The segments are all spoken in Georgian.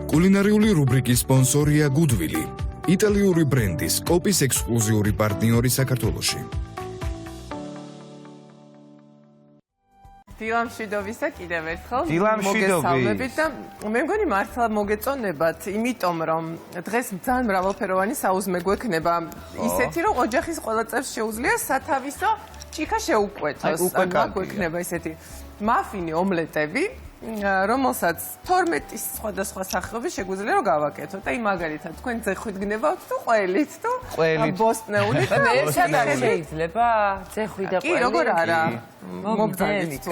კულინარიული რუბრიკის სპონსორია გუდვილი, იტალიური ბრენდის კოპის ექსკლუზიური პარტნიორი საქართველოში. დილამშვიდობისა კიდევ ერთხელ დილამშვიდობი. მოგესალმებით და მე მგონი მართლა მოგეწონებათ, იმიტომ რომ დღეს ძალიან მრავალფეროვანი საუზმე გვექნება. ისეთი რომ ოჯახის ყველა წევრს შეუძლია სათავისო ჭიქა შეუკვეთოს. ანუ გვექნება ისეთი მაფინი, ომლეტები, რომელსაც 12 სხვადასხვა სახეობის შეგვიძლია რომ გავაკეთოთ. აი მაგალითად, თქვენ ძეხვით გნებავთ თუ ყველით თუ ბოსტნეულით? მე სადაც შეიძლება ძეხვი და ყველი. კი, როგორ არა? მოგძალით თუ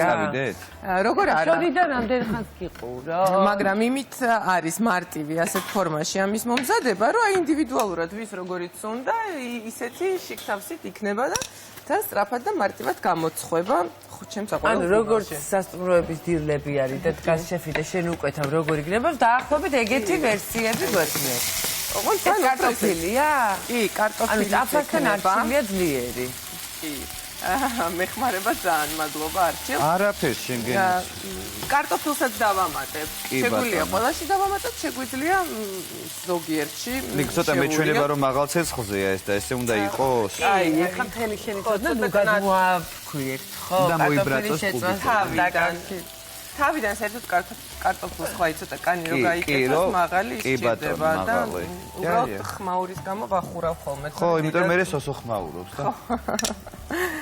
როგორ არა? შორიდან ამდენ ხანს გიყურო. მაგრამ იმით არის მარტივი ასეთ ფორმაში ამის მომზადება, რომ აი ინდივიდუალურად ვის როგორიც უნდა, ისეთი შიგთავსით იქნება და სწრაფად და მარტივად გამოცხება. ჩემს აყოლ. ანუ როგორც სასტუმროების დილები არის და დგას შეფი და შენ უკვეთავ როგორ იქნებას დაახლოებით ეგეთი ვერსიები გვექნებს. ოღონდ ეს კარტოფილია? კი, კარტოფილი. ანუ წაფასთან არჩილია ძლიერი. კი. მეხმარება ძალიან, მადლობა არჩილ. არაფერს შენ გენას. კარტოფილსაც დავამატებ. შეგვიძლია ყველაში დავამატოთ, შეგვიძლია ზოგიერთში. ნიკ ცოტა მეჩვენება რომ მაღალ ცეცხლზეა ეს და ესე უნდა იყოს. აი, ეხლა მთელი შენი ცოდნა ნუგად მოაქვიეთ, ხო? უნდა მოიბრაწოს თავიდან საერთოდ კარტოფილს ხო აი ცოტა კანი რო გაიკეთოს, მაღალი ისჭირდება და უბრალოდ ხმაურის გამო ვახურავ ხოლმე. ხო, იმიტომ რომ მე სოსო ხმაურობს და.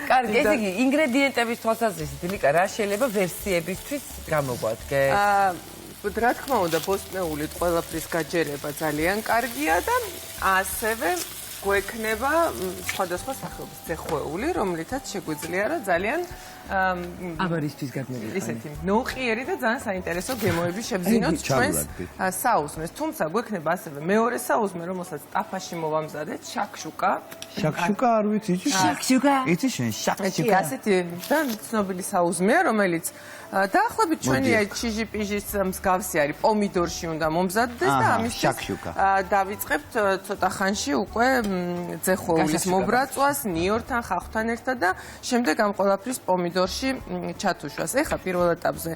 კარგი, ესე იგი, ინგრედიენტების თვალსაზრისით, ლიკა, რა შეიძლება ვერსიებისთვის გამოგვადგეს? რა თქმა უნდა, ბოსტნეულით ყველაფრის გაჯერება ძალიან კარგია და ასევე გვექნება სხვადასხვა სახეობის ძეხვეული, რომლითაც შეგვიძლია რა ძალიან აბარისთვის გადმოვიყენოთ. ისეთი ნოყიერი და ძალიან საინტერესო გემოები შევძინოთ ჩვენს საუზმეს. თუმცა გვექნება ასევე მეორე საუზმე, რომელსაც ტაფაში მოვამზადეთ, შაქშუკა. შაქშუკა არ ვიცი? შაქშუკა? იცი შენ შაქშუკა? კი, ასეთი ძალიან ცნობილი საუზმეა, რომელიც დაახლოებით ჩვენი აი ჩიჟი-პიჟის მსგავსი არის, პომიდორში უნდა მომზადდეს და ამისთვის დავიწყებთ ცოტა ხანში უკვე ძეხვეულის მობრაწვას, ნიორთან, ხახვთან ერთად და შემდეგ ამ ყველაფრის პომიდორში ჩათუშვას. ეხლა პირველ ეტაპზე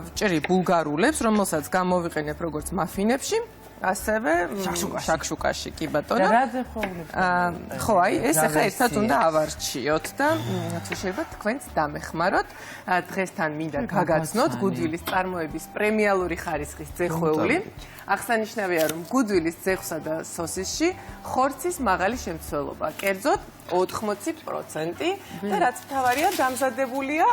ვჭრი ბულგარულებს, რომელსაც გამოვიყენებ როგორც მაფინებში, ასევე შაქშუკაში, კი ბატონო. რა ძეხვეულებს? ხო, აი ეს ახლა ერთად უნდა ავარჩიოთ და თუ შეიძლება თქვენც დამეხმაროთ. დღესთან მინდა გაგაცნოთ გუდვილის წარმოების პრემიალური ხარისხის ძეხვეული. აღსანიშნავია, რომ გუდვილის ძეხვსა და სოსისში ხორცის მაღალი შემცველობა, კერძოდ 80% და რაც მთავარია, დამზადებულია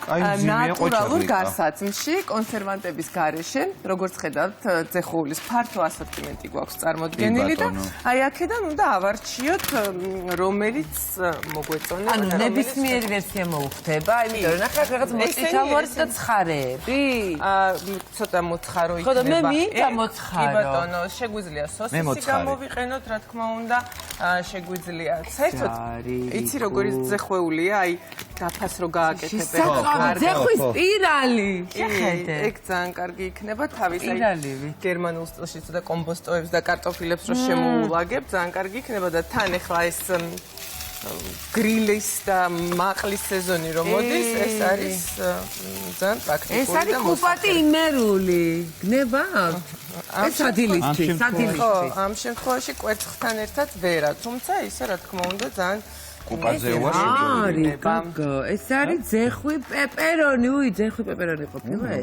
ნატურალურ გარსაცმში, კონსერვანტების გარეშე, როგორც ხედავთ, ძეხვეულის ფართო ასორტიმენტი გვაქვს წარმოდგენილი და აი აქედან უნდა ავარჩიოთ, რომელიც მოგვეწონა. ანუ ნებისმიერი ვერსია მოუხდება, იმიტომ რომ ნახე რაღაც მოწითალოარი და ცხარეები. ცოტა მოცხარო იქნება. ხო და მე მინდა მოცხარო. კი ბატონო, შეგვიძლია სოსისი გამოვიყენოთ, რა თქმა უნდა, შეგვიძლია საერთოდ იცი როგორი ძეხვეულია, აი დაფას რო გააკეთებენ. ძეხვის სპირალი. შეხედე. ეგ ძალიან კარგი იქნება თავის აი გერმანულ სტილში და კომბოსტოებს და კარტოფილებს რო შემოულაგებ, ძალიან კარგი იქნება და თან ახლა ეს გრილის და მაყლის სეზონი რომ მოდის, ეს არის ძალიან პრაქტიკული და ეს არის კუპატი იმერული. გნებავთ? ეს სადილისთვის. ხო, ამ შემთხვევაში კვერცხთან ერთად ვერა, თუმცა ისე რა თქმა უნდა ძალიან კუპაზე ვარ ეს არის ძეხვი პეპერონი, უი, ძეხვი პეპერონი ყოფილა ეს?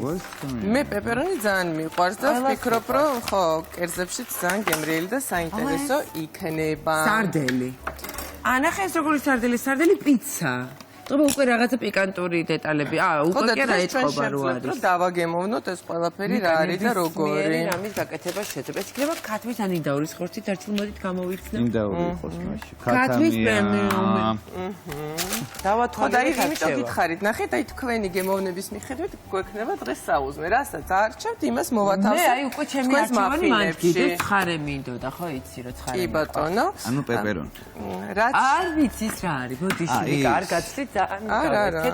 მე პეპერონი ძალიან მიყვარს და ვფიქრობ, რომ ხო, კერძებშიც ძალიან გემრიელი და საინტერესო იქნება. სარდელი. ანახე ეს როგორი სარდელი, სარდელი პიცა. ტყობა უკვე რაღაცა პიკანტური დეტალები. უკვე კი რა ეთყობა რო არის. რომ დავაგემოვნოთ ეს ყველაფერი რა არის და როგორი. ამის გაკეთება შეძება. ეს იქნება ქათმის ან ინდაურის ხორცით არჩილ მოდით გამოვიცნებ. ინდაური ხოს მაშინ. ქათმის პრემიუმი. დავათხოვე და იმიტომ გითხარით, ნახეთ, აი თქვენი გემოვნების მიხედვით გვექნება დღეს საუზმე. რასაც არჩევთ, იმას მოვათავსებ. მე აი უკვე ჩემი არჩევანი მანქიდე ცხარე მინდოდა, ხო იცი რომ ცხარე. კი ბატონო. ანუ პეპერონი. რაც არ ვიცი ის რა არის, ბოდიში, კარგად ცით არა.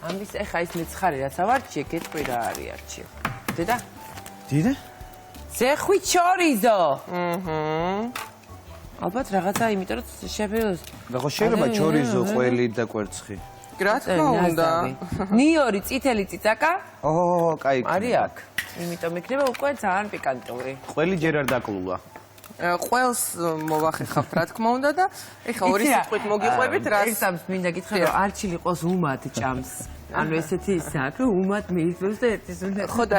ამის ეხა ის მეცხარი რაც ავარჩიე, გეტყვი რა არის არჩიო. დედა? დიდე? ზეხვი ჩორიზო. ალბათ რაღაცა, იმიტომ რომ შეფეროს. ხო შეიძლება ჩორიზო, ყველი და კვერცხი. რა თქმა უნდა. ნიორი, წითელი წიწაკა? ო, კაი. არის აქ. იმიტომ იქნება უკვე ძალიან პიკანტური. ყველი ჯერ არ დაკლულა. ყველს მოვახერხავთ რა თქმა უნდა და ეხა ორი სიტყვით მოგიყვებით რა ერთს მინდა გითხრა რომ არჩილი ყოს უმად ჭამს ანუ ესეთი ისაა რომ უმად მიიწევს და ერთის უნდა ხო და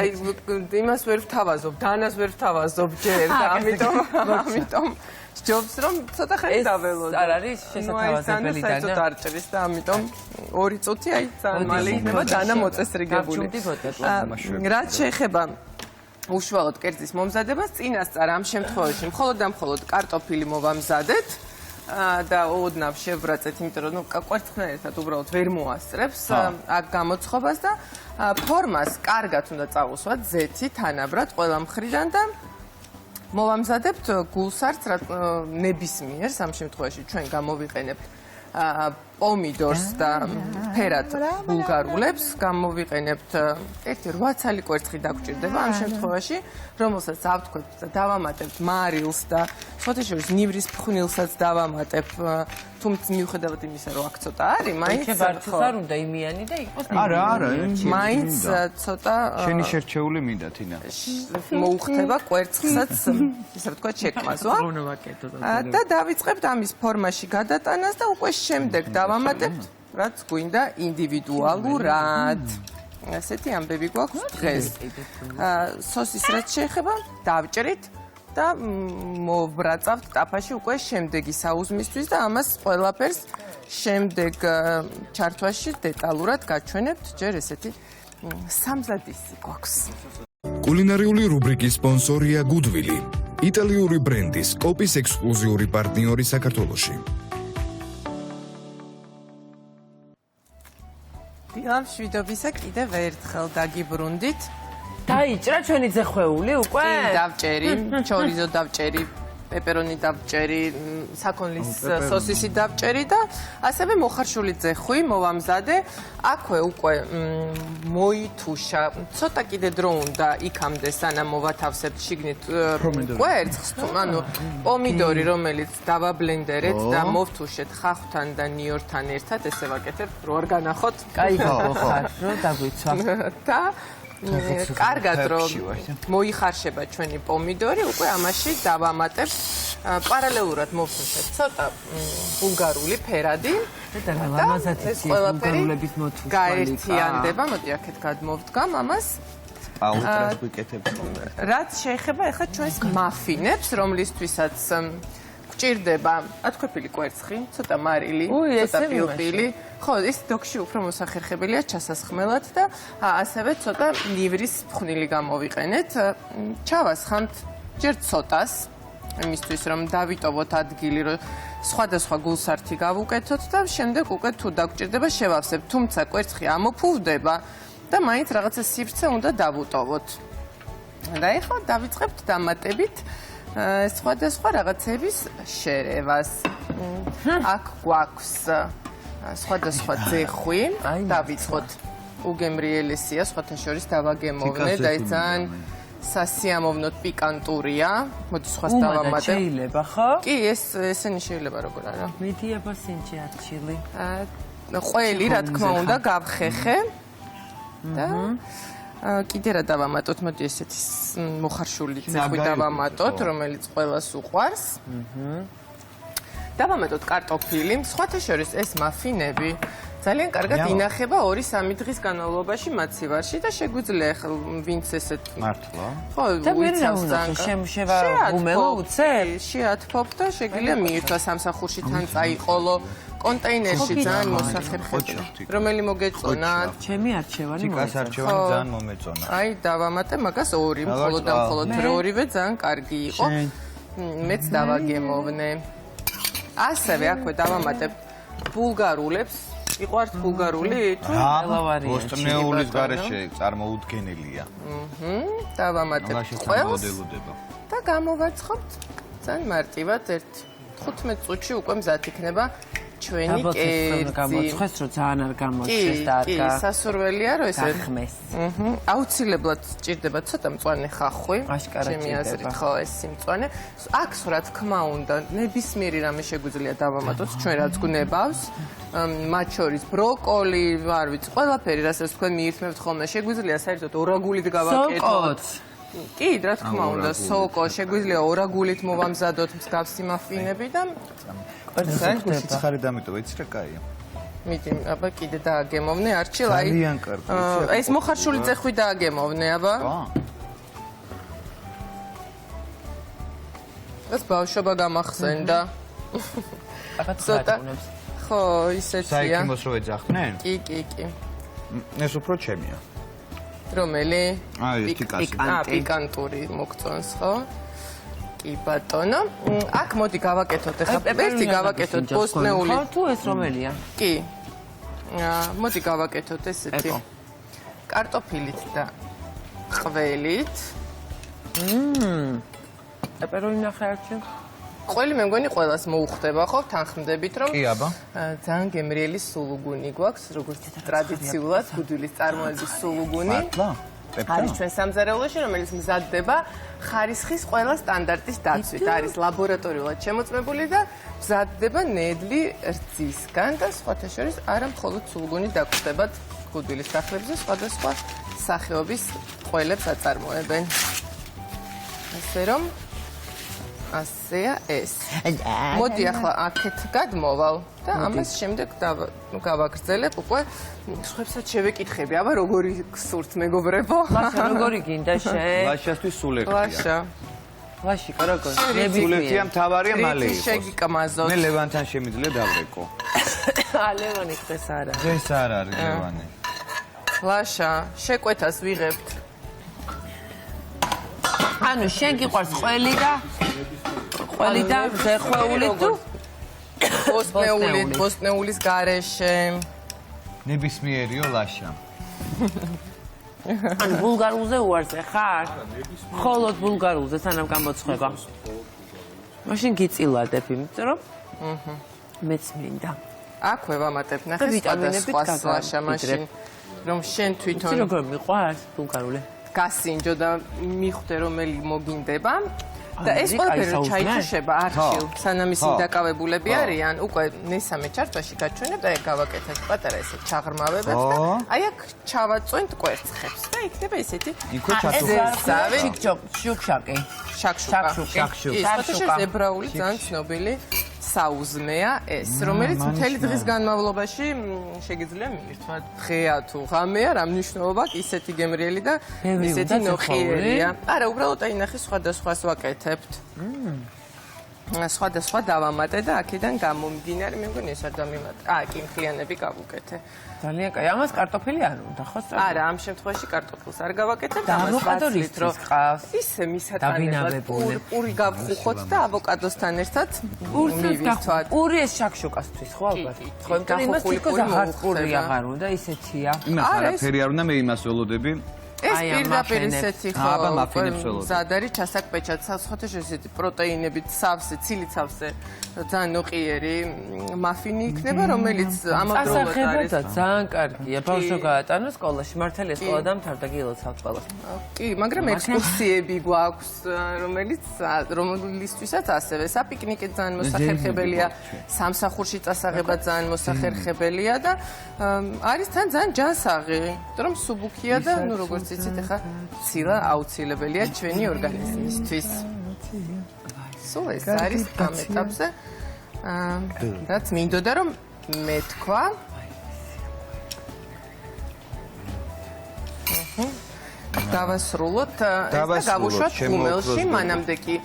იმას ვერ ვთავაზობ დანას ვერ ვთავაზობ ჯერ და ამიტომ ჯობს რომ ცოტა ხელი დაველოდო არ არის შესათავაზებელი და საერთოდ არ ჭრის და ამიტომ 2 წუთი აი ძალიან მალე იქნება დანა მოწესრიგებული რაც შეეხება უშუალოდ კერძის მომზადებას წინასწარ ამ შემთხვევაში მხოლოდ და მხოლოდ კარტოფილი მოვამზადეთ და ოდნავ შევბრაწეთ, იმიტომ რომ კვერცხნაირად უბრალოდ ვერ მოასწრებს აქ გამოცხობას და ფორმას კარგად უნდა წავუსვათ ზეთი თანაბრად ყველა მხრიდან და მოვამზადებთ გულსარს ნებისმიერს ამ შემთხვევაში ჩვენ გამოვიყენებთ პომიდორს და ფერად ბულგარულებს გამოვიყენებთ 1-8 ცალი კვერცხი დაგვჭირდება ამ შემთხვევაში რომელსაც ავთქვებთ და დავამატებთ მარილს და სხვათა შორის ნივრის ფხვნილსაც დავამატებ თუმცა მიუხედავად იმისა რომ აქ ცოტა არის მაინც არ უნდა იმიანი და იყოს არა მაინც ცოტა შენი შერჩეული მინდა თინა მოუხდება კვერცხსაც ისე ვთქვათ შექმაზვა და დავიწყებთ ამის ფორმაში გადატანას და უკვე შემდეგ დავამატებთ რაც გვინდა ინდივიდუალურად ასეთი ამბები გვაქვს დღეს სოსის რაც შეეხება დავჭრით და მოვბრაწავთ ტაფაში უკვე შემდეგი საუზმისთვის და ამას ყველაფერს შემდეგ ჩართვაში დეტალურად გაჩვენებთ ჯერ ესეთი სამზადისი გვაქვს კულინარიული რუბრიკის სპონსორია გუდვილი იტალიური ბრენდის კოპის ექსკლუზიური პარტნიორი საქართველოში დილამ შვიდობისა კიდევ ერთხელ დაგიბრუნდით დაიჭრა ჩვენი ზეხვეული უკვე? დავჭერი, ჩორიზო დავჭერი, პეპერონი დავჭერი, საქონლის სოსისი დავჭერი და ასევე მოხარშული ზეხვი მოვამზადე. აქვე უკვე მოითუშა, ცოტა კიდე დრო უნდა იქამდე სანამ მოვათავსებთ შიგნით კვერცხს, ანუ პომიდორი რომელიც დავაბლენდერეთ და მოვთუშეთ ხახვთან და ნიორთან ერთად, ესე ვაკეთებ, რო არ განახოთ. კაი ხარ, რო დაგვიცვა. და კარგად რომ მოიხარშება ჩვენი პომიდორი, უკვე ამაში დავამატებ პარალელურად მოვთუშეთ ცოტა ბულგარული ფერადი და ლამაზად ბულგარულების მოთუშვა გაერთიანდება, მოდი აქეთ გადმოვდგამ ამას. პაუტრას გვიკეთებ. რაც შეეხება ახლა ჩვენს მაფინებს, რომლისთვისაც გვჭირდება ათქვეფილი კვერცხი, ცოტა მარილი, ცოტა პილპილი. ხო, ის დოქში უფრო მოსახერხებელია ჩასასხმელად და ასევე ცოტა ნივრის ფხვნილი გამოვიყენეთ. ჩავასხამთ ჯერ ცოტას, იმისთვის რომ დავიტოვოთ ადგილი, რომ სხვადასხვა გულსართი გავუკეთოთ და შემდეგ უკვე თუ დაგვჭირდება შევავსებთ, თუმცა კვერცხი ამოფუვდება და მაინც რაღაცა სივრცე უნდა დავუტოვოთ. და ეხლა დავიწყებთ დამატებით სხვადასხვა რაღაცების შერევას. აქ გვაქვს სხვადასხვა ზეხვი, დავიწყოთ უგემრიელესია, სხვათა შორის დავაგემოვნე და ეს ძალიან სასიამოვნოდ პიკანტურია. მოდი სხვას დავამატებ. შეიძლება, ხო? კი, ესენი შეიძლება როგორ არა. მიდიება სინჩი არჩილი. ყველი, რა თქმა უნდა, გავხეხე. და კიდე რა დავამატოთ, მოდი ესეთი მოხარშული ზეხვი დავამატოთ, რომელიც ყველას უყვარს. დავამატოთ კარტოფილი, სხვათა შორის ეს მაფინები ძალიან კარგად ინახება 2-3 დღის განმავლობაში მაცივარში და შეგვიძლია ვინც ესეთ მართლა? ხო, უიცავს ძალიან შევაღუმელო უცებ? შეათფობ და შეგვიძლია მიირთვა სამსახურში თან წაიყოლო კონტეინერში ძალიან მოსახერხებელი. რომელი მოგეწონათ? ჩემი არჩევანი ციკას არჩევანი ძალიან მომეწონა. აი, დავამატე მაგას 2, მხოლოდ და მხოლოდ ორივე ძალიან კარგი იყო. მეც დავაგემოვნე. ასევე აქვე დავამატებ ბულგარულებს. იყვართ ბულგარული? თუ ელავარია. ბოსტნეულის გარეშე წარმოუდგენელია. დავამატებ ყველს და გამოვაცხობთ ძალიან მარტივად 15 წუთში უკვე მზად იქნება ჩვენი კერძი. გამოცხეს რომ ძალიან არ გამოჩეს და არ კი, სასურველია რომ ესე გახმეს. აუცილებლად სჭირდება ცოტა მწვანე ხახვი. ჩემი აზრით ხო ეს სიმწვანე. აქ რა თქმა უნდა, ნებისმიერი რამე შეგვიძლია დავამატოთ ჩვენ რაც გნებავს. მათ შორის ბროკოლი, არ ვიცი, ყველაფერი რასაც თქვენ მიირთმევთ ხოლმე, შეგვიძლია საერთოდ ორაგულით გავაკეთოთ. კი, რა თქმა უნდა, სოკო, შეგვიძლია ორაგულით მოვამზადოთ მსგავსი მაფინები და საერთოდ ცხარი დამიტოვა, იცი რა კაია. მიდი, აბა კიდე დააგემოვნე, არჩილ, აი. ძალიან კარგი. ეს მოხარშული წეხვი დააგემოვნე, აბა. ეს ბავშვობა გამახსენდა. ცოტა. ხო, ისეთია. საიქიმოს რო ეძახდნენ? კი. ეს უფრო ჩემია. რომელი? აი, ტიკასი. პიკანტური მოგწონს, ხო? კი ბატონო. აქ მოდი გავაკეთოთ ახლა. ერთი გავაკეთოთ ბოსტნეული. ხო, თუ ეს რომელია? კი. მოდი გავაკეთოთ ესეთი. კარტოფილით და ყველით. პეპერონი ნახე არჩი. ყველი მე მგონი ყველას მოუხდება ხო? თანხმდებით რომ კი, აბა. ძალიან გემრიელი სულუგუნი გვაქვს, როგორც ტრადიციულად გუდვილის წარმოების სულუგუნი. მართლა? არის ჩვენ სამზარეულოში, რომელიც მზადდება ხარისხის ყველა სტანდარტის დაცვით. არის ლაბორატორიულად შემოწმებული და მზადდება ნედლი რძისგან და სხვათა შორის არა მხოლოდ სულუგუნი დაგვხვდებათ გუდვილის სახლებზე, სხვადასხვა სახეობის ყველებს აწარმოებენ. ასე რომ ასეა ეს. მოდი ახლა აქეთ გადმოვალ და ამას შემდეგ გავაგრძელებ უკვე სხვებსაც შევეკითხები. აბა როგორი გსურთ მეგობრებო? ლაშა როგორი გინდა შენ? ლაშასთვის სულექტია. ლაშა. ლაშიკა როგორ? სულექტია მთავარია მალე რითი იყოს. შეგიკამაზოთ? მე ლევანთან შემიძლია დავრეკო. ლევანი ხეს არა. ეს არ არის ლევანი. ლაშა, შეკვეთას ვიღებთ. ანუ შენ გიყვარს ყველი და ზეხვეული თუ ბოსტნეულის გარეშე. ნებისმიერიო ლაშა. ანუ ბულგარულზე უარზე ხარ? მხოლოდ ბულგარულზე სანამ გამოცხება. მაშინ გიწილადებ, იმიტომ რომ მეც მინდა. აქვე ვამატებ, ნახე სხვადასხვა ლაშა მაშინ რომ შენ თვითონ როგორ მიყვარს ბულგარული? გასინჯო და მიხვდე რომელი მოგინდება. და ეს ყველაფერი რომ ჩაიჩუშება არქივ, სანამ ისინი დაკავებულები არიან, უკვე მესამე ჩართვაში გაჩვენებ და გავაკეთებ პატარა ესე ჩაღრმავებებს და აი აქ ჩავაწვენთ კვერცხებს და იქნება ესეთი შუქშაკი. შაქშუკა. ებრაული ძალიან ცნობილი საუზმეა ეს, რომელიც მთელი დღის განმავლობაში შეგიძლია მიირთმათ. დღეა თუ ღამეა, რა მნიშვნელობა აქვს ისეთი გემრიელი და ისეთი ნოყიერია. არა, უბრალოდ აი ნახე სხვადასხვას ვაკეთებთ. სხვადასხვა დავამატე და აქედან გამომდინარე, მე მგონი ეს არ დამიმატე. კი, მთლიანები გავუკეთე. ძალიან კაი. ამას კარტოფილი არ უნდა, ხო? არა, ამ შემთხვევაში კარტოფილს არ გავაკეთებ, ამას ვაცლით რომ ისე მისატანებლად პური გავხუხოთ და ავოკადოსთან ერთად მივიცვათ. პური ეს შაქშუკასთვის, ხო ალბათ? ხო, იმიტომ იმას თვითონ აღარ პური აღარ უნდა, ისეთია. იმას არაფერი არ უნდა, მე იმას ველოდები. ეს პირდაპირ ისეთი ხო, აბა მაფინებს ველოდი. მზად არის ჩასაკპეჩად, სხვათა შორის ესეთი პროტეინებით სავსე, ცილით სავსე, ძალიან ნოყიერი მაფინი იქნება, რომელიც ამავდროულად არის. ძალიან კარგია. ბავშვო გაატანა სკოლაში, მართალია სკოლა დამთავრდა გილოცავთ ყველას. კი, მაგრამ ექსკურსიები გვაქვს, რომლისთვისაც ასევე საპიკნიკე ძალიან მოსახერხებელია, სამსახურში წასაღება ძალიან მოსახერხებელია და არის თან ძალიან ჯანსაღი, რომ სუბუქია და ნუ როგორც იცით, ახლა ცილა აუცილებელია ჩვენი ორგანიზმისთვის. სულ ეს არის ამ ეტაპზე. რაც მინდოდა რომ მეთქვა. დავასრულოთ და გავუშვათ ხუმელში, მანამდე კი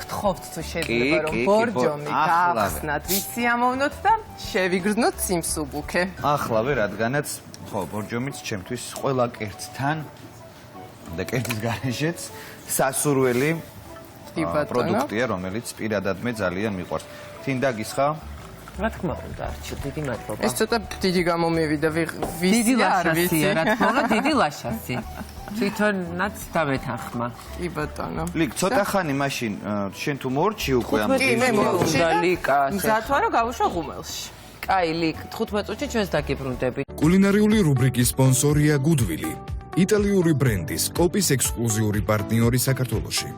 გთხოვთ თუ შეიძლება რომ ბორჯომი გაახსნათ, ვიცი ამოვნოთ და შევიგრძნოთ სიმსუბუქე. ახლავე, რადგანაც ხო, ბორჯომიც ჩემთვის ყველა კერძთან და კერძის გარეშეც სასურველი პროდუქტია, რომელიც პირადად მე ძალიან მიყვარს. თინდა გისხა? რა თქმა უნდა, დიდი მადლობა. ეს ცოტა დიდი გამომივიდა, ვისი არ ვიცი. რა თქმა უნდა, დიდი ლაშასი. თვითონაც დავეთანხმა. კი ბატონო. ლიკ, ცოტა ხანი მაშინ შენ თუ მორჩი უკვე ამ კი, მე მორჩი და ლიკა. მზადვა რომ გავუშვა ღუმელში. კაი, 15 წუთში ჩვენს დაგიბრუნდებით. კულინარიული რუბრიკის სპონსორია Goodwill, იტალიური ბრენდის კოპის ექსკლუზიური პარტნიორი საქართველოში.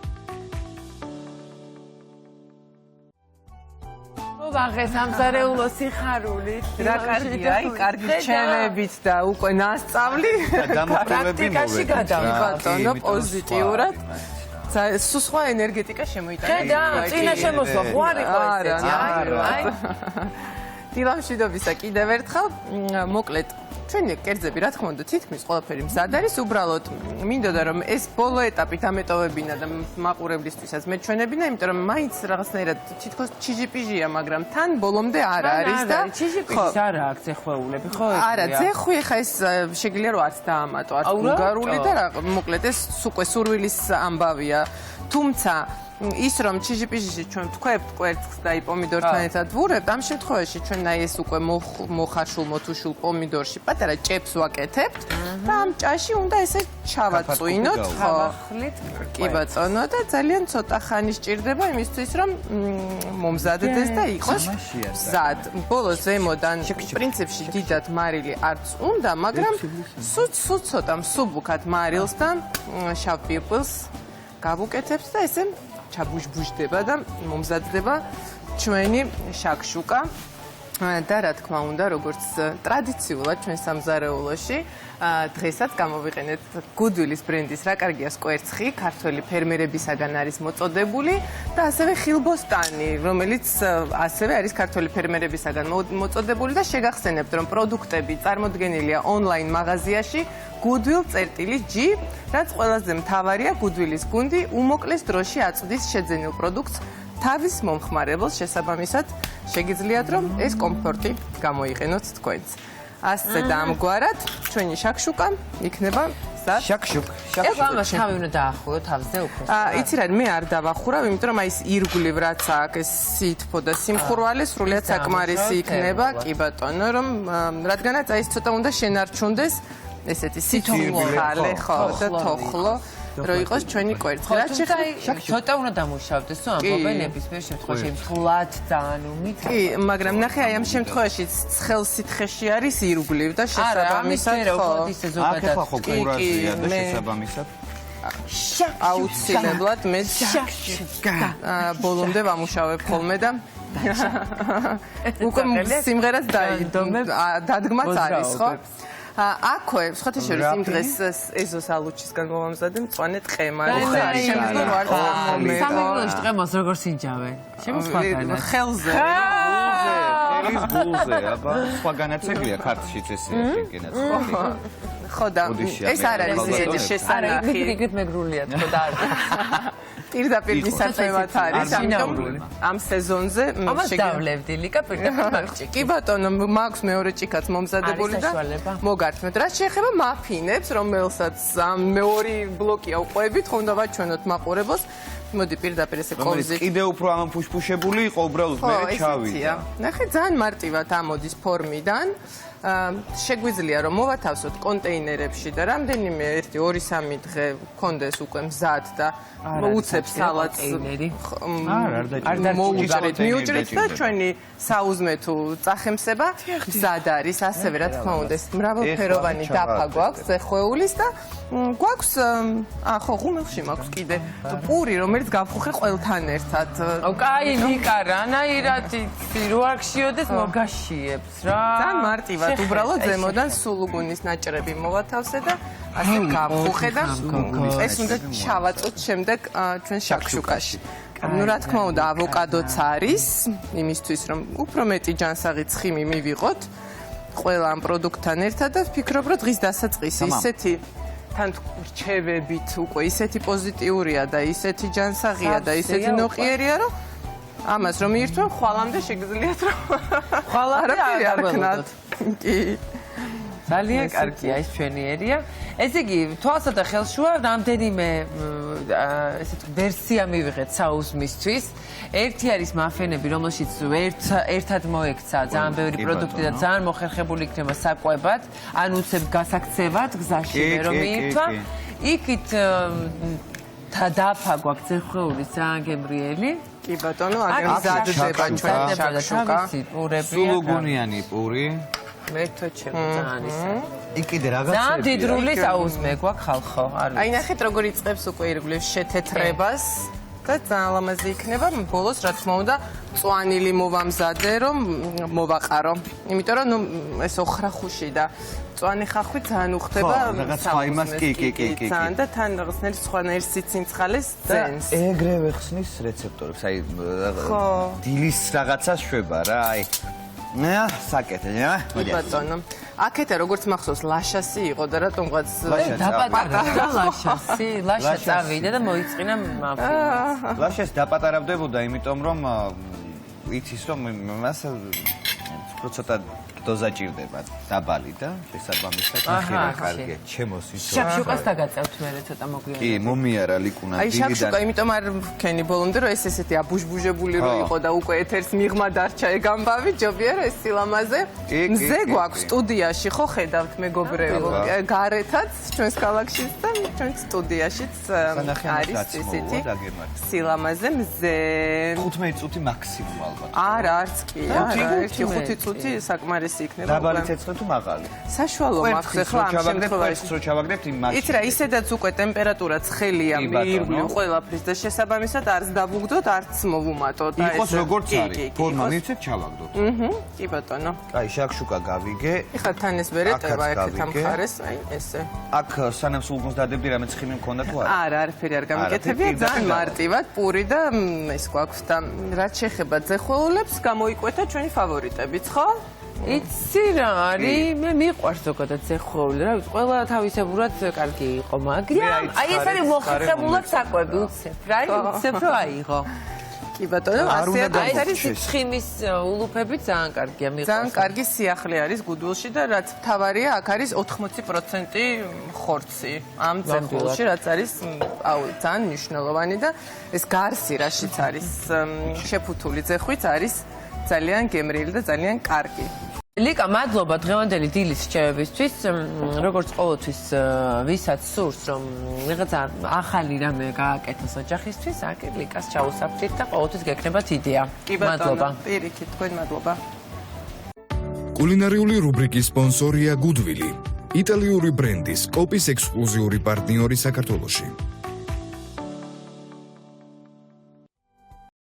ვაღეს ამზარეულო სიხარული. რა კარგია, აი, კარგი ჩენებით და უკვე ნასწავლი. პრაქტიკაში გადავიბატონო პოზიტიურად. სულ სხვა ენერგეტიკა შემოიტანა. ხედა, წინა შემოსვა, ხوار იყო ესეთი. აი. დილამშვიდობისა კიდევ ერთხელ, მოკლედ ჩვენი კერძები, რა თქმა უნდა, თითქმის ყველაფერი მზად არის, უბრალოდ მინდოდა რომ ეს ბოლო ეტაპი დამეტოვებინა და მაყურებლისთვისაც მეჩვენებინა, იმიტომ რომ მაინც რაღაცნაირად თითქოს ჩიჟიპიჟია, მაგრამ თან ბოლომდე არ არის და ჩიჟიპიჟის არა აქ ზეხვეულები, ხო? არა, ზეხვი ხა ეს შეგიძლია რომ არც დაამატო, არც ბულგარული და მოკლედ ეს უკვე სურვილის ამბავია. თუმცა ის რომ ჩიჟიპიჟში ჩვენ ვთქვებთ კვერცხს და პომიდორთან ერთად ვურებთ, ამ შემთხვევაში ჩვენ აი ეს უკვე მოხარშულ მოთუშულ პომიდორში პატარა ჭებს ვაკეთებთ და ამ ჭაში უნდა ესე ჩავაწვინოთ, ხო? კი ბატონო და ძალიან ცოტა ხანი სჭირდება იმისთვის რომ მომზადდეს და იყოს მზად. ბოლოს ზემოდან პრინციპში დიდად მარილი არც უნდა, მაგრამ სულ ცოტა მსუბუქად მარილს და შავ პიპილს გავუკეთებთ და ესე ჩაბუჟბუჟდება და მომზადდება ჩვენი შაქშუკა და რა თქმა უნდა, როგორც ტრადიციულად ჩვენ სამზარეულოში დღესაც გამოვიყენეთ Goodwill-ის ბრენდის რა კარგია კვერცხი, ქართველი ფერმერებისაგან არის მოწოდებული და ასევე ხილბოსტანი, რომელიც ასევე არის ქართველი ფერმერებისაგან მოწოდებული და შეგახსენებთ, რომ პროდუქტები წარმოდგენილია ონლაინ მაღაზიაში Goodwill.G, რაც ყველაზე მთავარია, Goodwill-ის გუნდი უმოკლეს დროში აწვდის შეძენილ პროდუქტს თავის მომხმარებელს შესაბამისად შეგიძლიათ რომ ეს კომფორტი გამოიყენოთ თქვენც. ასე და ამგვარად ჩვენი შაქშუკა იქნება მზად. შაქშუკ. ეს ამას თავი უნდა დაახურო თავზე უფრო. იცი რა, მე არ დავახურავ, იმიტომ რომ აი ეს ირგვლივ რაც აქვს, ეს სითბო და სიმხურვალე სრულიად საკმარისი იქნება, კი ბატონო, რომ რადგანაც აი ეს ცოტა უნდა შენარჩუნდეს ესეთი სითბოხალე, ხო, და თოხლო. რომ იყოს ჩვენი კვერცხი. რაც შეხება ცოტა უნდა დამუშავდეს, თუ ამბობენ ნებისმიერ შემთხვევაში მთლად ძალიან უმით. კი, მაგრამ ნახე აი ამ შემთხვევაში ცხელ სითხეში არის ირგვლივ და შესაბამისად ხო. ისე ზოგადად. ახლა ხო კურაზია და შესაბამისად. აუცილებლად მე ბოლომდე ვამუშავებ ხოლმე და უკვე სიმღერაც დადგმაც არის, ხო? აქვე, სხვათა შორის იმ დღეს ეზოს ალუჩისგან მოვამზადე მწვანე ტყემარი. სამეგრელოში ტყემას როგორ სინჯავენ? შემოსხვათანაც. ხელზე. ელის გულზე, აბა, სხვა განაცემია ქართლშიც ესე შეგენაც. ხო და ეს არ არის ისეთი შესანახი. იქით მეგრულია თქო და არ. პირდაპირ მისაწევად არის, ამიტომ ამ სეზონზე შეგავლევდი ლიკა პირდაპირ მაგჭი. კი ბატონო, მაქვს მეორე ჭიქაც მომზადებული და მოგართმევთ. რაც შეეხება მაფინებს, რომელსაც მეორე ბლოკია უყვებით, ხომ და ვაჩვენოთ მაყურებელს. მოდი პირდაპირ ესე კოვზით. კიდე უფრო ამოფუშფუშებული იყო უბრალოდ მე ჩავიდა. ნახე, ძალიან მარტივად ამოდის ფორმიდან. შეგვიძლია რომ მოვათავსოთ კონტეინერებში და რამდენიმე 1-2-3 დღე გქონდეს უკვე მზად და უცებ სალატს მოუჭრეთ, მიუჭრეთ და ჩვენი საუზმე თუ წახემსება მზად არის. ასევე რა თქმა უნდა, მრავალფეროვანი დაფა გვაქვს ზეხვეულის და გვაქვს ხო, ღუმელში მაქვს კიდე პური, რომელიც გავხუხე ყველთან ერთად. კაი, ვიკა, რანაირად იცი, რო არ გშიოდეს მოგაშიებს რა. ძალიან მარტივად უბრალოდ ზემოდან სულუგუნის ნაჭრები მოვათავსე და ასე გავხუხე და ეს უნდა ჩავაწოთ შემდეგ ჩვენ შაქშუკაში. ну რა თქმა უნდა ავოკადოც არის იმისთვის რომ უფრო მეტი ჯანსაღი ცხიმი მივიღოთ ყველა ამ პროდუქტთან ერთად და ვფიქრობ რომ დღის დასაწყისი ისეთი თან რჩევებით უკვე ისეთი პოზიტიურია და ისეთი ჯანსაღია და ისეთი ნოყიერია რომ ამას რომ ირთვენ ხვალამდე შეგიძლიათ რომ ხვალამდე არ გქნათ კი ძალიან კარგია ეს ჩვენიერია. ესე იგი, თვალსა და ხელშუა რამდენიმე ესეთ ვერსია მივიღეთ საუზმისთვის. ერთი არის მაფენები, რომელშიც ერთად მოექცა ძალიან ბევრი პროდუქტი და ძალიან მოხერხებული იქნება საკვებად, ან უცებ გასაქცევად გზაში რომ მიირთვა. იქით დაფა გვაქვს ზეხვეულის ძალიან გემრიელი. კი ბატონო, აგერ მზადდება ჩვენ შაქშუკა. სულუგუნიანი პური. მე თოჩები ძალიან ისა. იქ კიდე რაღაცები. ძალიან დიდრული საუზმე გვაქვს ხალხო, არ ვიცი. აი ნახეთ როგორ იწყებს უკვე ირგვლივ შეთეთრებას და ძალიან ლამაზი იქნება. ბოლოს რა თქმა უნდა წვანილი მოვამზადე რომ მოვაყარო. იმიტომ რომ ნუ ეს ოხრახუში და წვანი ხახვი ძალიან უხდება. რაღაც სხვა იმას კი. ძალიან და თან რაღაცნაირი სხვანაირი სიცინცხალეს ძენს. ეგრევე ხსნის რეცეპტორებს, აი დილის რაღაცას შვება რა, აი საკეთე, მოდი. ბატონო. აქეთა როგორც მახსოვს ლაშასი იყო და რატომღაც დაპატარავდა ლაშასი, ლაშა წავიდა და მოიწინა მაფინას. ლაშას დაპატარავდებოდა, იმიტომ რომ იცის რომ მას ცოტა დოზა ჭირდება დაბალი და შესაბამისად ახლა კარგი ჩემოს ისო შაქშუკას დაგაწევთ მე ცოტა მოგვიანებით. კი მომიარა ლიკუნა აი შაქშუკა იმიტომ არ ვქენი ბოლომდე რომ ეს ესეთი აბუჟბუჟებული რო იყო და უკვე ეთერს მიღმა დარჩა ეგ ამბავი ჯობია რა ეს სილამაზე მზე გვაქვს სტუდიაში ხო ხედავთ მეგობრებო გარეთაც ჩვენს ქალაქშიც და ჩვენ სტუდიაშიც არის ესეთი სილამაზე მზე 15 წუთი მაქსიმუმ ალბათ არა არც კი არა 1-5 წუთი საკმარისი იქნება. დაბალი ცეცხლი თუ მაღალი? საშუალო მაქვს ახლა ამ შემთხვევაში. რო ჩავაგდებთ იმ მაშინ. იცი რა, ისედაც უკვე ტემპერატურა ცხელია მიირგვლივ ყველაფრის და შესაბამისად არც დაბუგდოთ, არც მოვუმატოთ. იყოს როგორც არის. ფორმა მიცეთ ჩავაგდოთ. კი ბატონო. აი შაქშუკა გავიგე. ეხლა თან ეს ვერეტება აქეთ ამ მხარეს, აი ესე. აქ სანამ სულგუნს დადებდი რამე ცხიმი მქონდა თუ არა? არა, არაფერი არ გამიკეთებია, ძალიან მარტივად პური და ეს გვაქვს და რაც შეეხება ძეხველულებს, გამოიკვეთა ჩვენი ფავორიტებიც, ხო? იცი რა არის? მე მიყვარს ზოგადად ზეხვეული, რა ვიცი, ყველა თავისებურად კარგი იყო, მაგრამ აი ეს არის მოხერხებულად საკვები, უცებ. რა არის? უცებ რომ აიღო. კი ბატონო, ასე არის ცხიმის ულუფები ძალიან კარგია, მიყვარს. ძალიან კარგი სიახლე არის გუდულში და რაც მთავარია, აქ არის 80% ხორცი ამ ზეხვულში, რაც არის ძალიან მნიშვნელოვანი და ეს გარსი რაშიც არის შეფუთული ზეხვიც არის ძალიან გემრიელი და ძალიან კარგი. ლიკა, მადლობა დღევანდელი დილის რჩევებისთვის. როგორც ყოველთვის, ვისაც სურს, რომ რაღაცა ახალი რამე გააკეთოს ოჯახისთვის, აქ ლიკას ჩაუსაფრთხით და ყოველთვის გექნებათ იდეა. მადლობა. პირიქით, თქვენ მადლობა. კულინარიული რუბრიკის სპონსორია Goodwill, იტალიური ბრენდის კოპის ექსკლუზიური პარტნიორი საქართველოში.